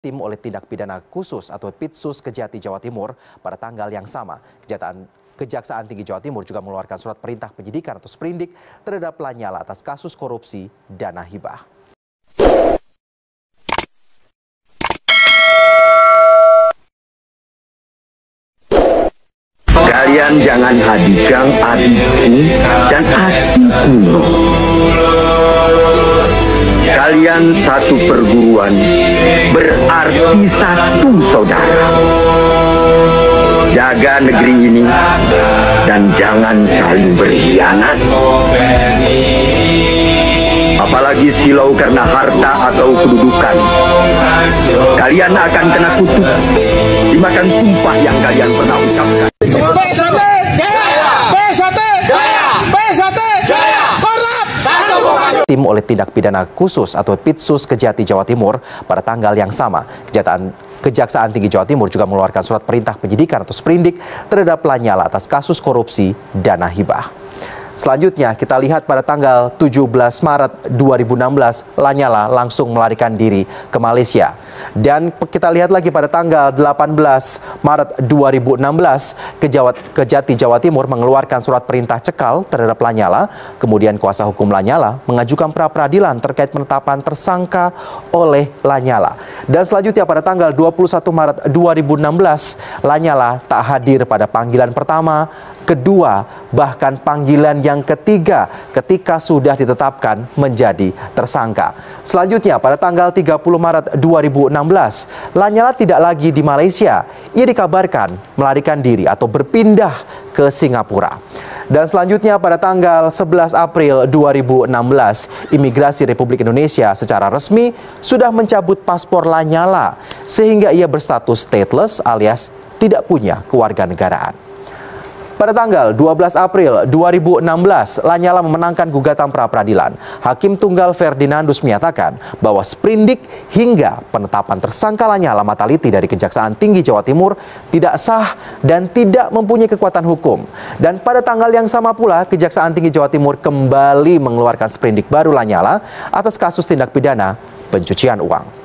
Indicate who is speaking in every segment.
Speaker 1: Tim oleh Tindak Pidana Khusus atau Pitsus Kejati Jawa Timur pada tanggal yang sama. Kejaksaan Tinggi Jawa Timur juga mengeluarkan surat perintah penyidikan atau sprindik terhadap Lanyala atas kasus korupsi dana hibah.
Speaker 2: Kalian jangan hadikang adikku dan adikku. Kalian satu perguruan, berarti satu saudara. Jaga negeri ini dan jangan saling berkhianat. Apalagi silau karena harta atau kedudukan. Kalian akan kena kutuk, dimakan sumpah yang kalian pernah ucapkan.
Speaker 1: Tim oleh Tindak Pidana Khusus atau Pitsus Kejati Jawa Timur pada tanggal yang sama. Kejaksaan Tinggi Jawa Timur juga mengeluarkan surat perintah penyidikan atau sprindik terhadap Lanyala atas kasus korupsi dana hibah. Selanjutnya kita lihat pada tanggal 17 Maret 2016 Lanyala langsung melarikan diri ke Malaysia. Dan kita lihat lagi pada tanggal 18 Maret 2016 Kejati Jawa Timur mengeluarkan surat perintah cekal terhadap Lanyala. Kemudian kuasa hukum Lanyala mengajukan pra-peradilan terkait penetapan tersangka oleh Lanyala. Dan selanjutnya pada tanggal 21 Maret 2016 Lanyala tak hadir pada panggilan pertama, kedua, bahkan panggilan yang ketiga ketika sudah ditetapkan menjadi tersangka. Selanjutnya pada tanggal 30 Maret 2016 Lanyala tidak lagi di Malaysia. Ia dikabarkan melarikan diri atau berpindah ke Singapura. Dan selanjutnya pada tanggal 11 April 2016 Imigrasi Republik Indonesia secara resmi sudah mencabut paspor Lanyala sehingga ia berstatus stateless alias tidak punya kewarganegaraan. Pada tanggal 12 April 2016, Lanyala memenangkan gugatan pra-peradilan. Hakim Tunggal Ferdinandus menyatakan bahwa sprindik hingga penetapan tersangka Lanyala Mataliti dari Kejaksaan Tinggi Jawa Timur tidak sah dan tidak mempunyai kekuatan hukum. Dan pada tanggal yang sama pula, Kejaksaan Tinggi Jawa Timur kembali mengeluarkan sprindik baru Lanyala atas kasus tindak pidana pencucian uang.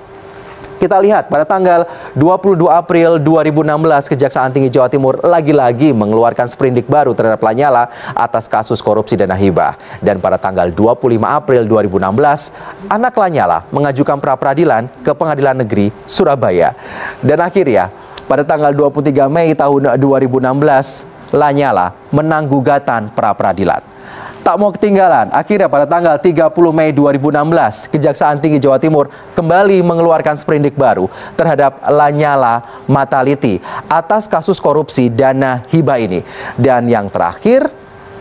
Speaker 1: Kita lihat pada tanggal 22 April 2016 Kejaksaan Tinggi Jawa Timur lagi-lagi mengeluarkan sprindik baru terhadap Lanyala atas kasus korupsi dana hibah. Dan pada tanggal 25 April 2016 anak Lanyala mengajukan pra-peradilan ke Pengadilan Negeri Surabaya. Dan akhirnya pada tanggal 23 Mei tahun 2016 Lanyala menang gugatan pra-peradilan. Tak mau ketinggalan, akhirnya pada tanggal 30 Mei 2016, Kejaksaan Tinggi Jawa Timur kembali mengeluarkan sprindik baru terhadap Lanyala Mataliti atas kasus korupsi dana hibah ini. Dan yang terakhir,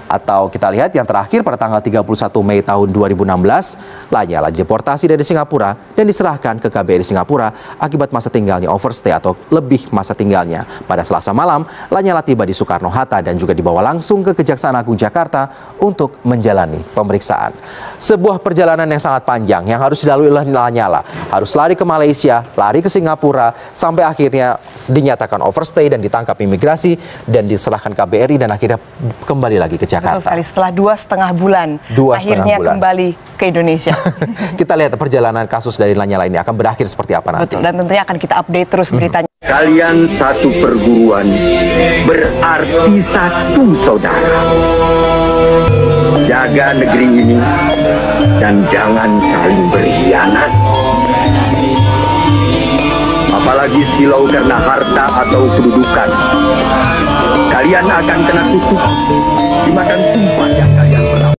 Speaker 1: atau kita lihat yang terakhir pada tanggal 31 Mei tahun 2016, Lanyala dideportasi dari Singapura dan diserahkan ke KBRI Singapura akibat masa tinggalnya overstay atau lebih masa tinggalnya. Pada Selasa malam, Lanyala tiba di Soekarno-Hatta dan juga dibawa langsung ke Kejaksaan Agung Jakarta untuk menjalani pemeriksaan. Sebuah perjalanan yang sangat panjang yang harus dilalui oleh Lanyala. Harus lari ke Malaysia, lari ke Singapura, sampai akhirnya dinyatakan overstay dan ditangkap imigrasi dan diserahkan KBRI dan akhirnya kembali lagi ke Jakarta.
Speaker 3: Betul sekali, setelah 2,5 bulan akhirnya kembali ke Indonesia.
Speaker 1: Kita lihat perjalanan kasus dari Lanyala ini akan berakhir seperti apa nanti.
Speaker 3: Betul, dan tentunya akan kita update terus beritanya.
Speaker 2: Kalian satu perguruan, berarti satu saudara. Jaga negeri ini dan jangan saling berkhianat. Apalagi silau karena harta atau kedudukan. Kalian akan kena kutuk, dimakan sumpah yang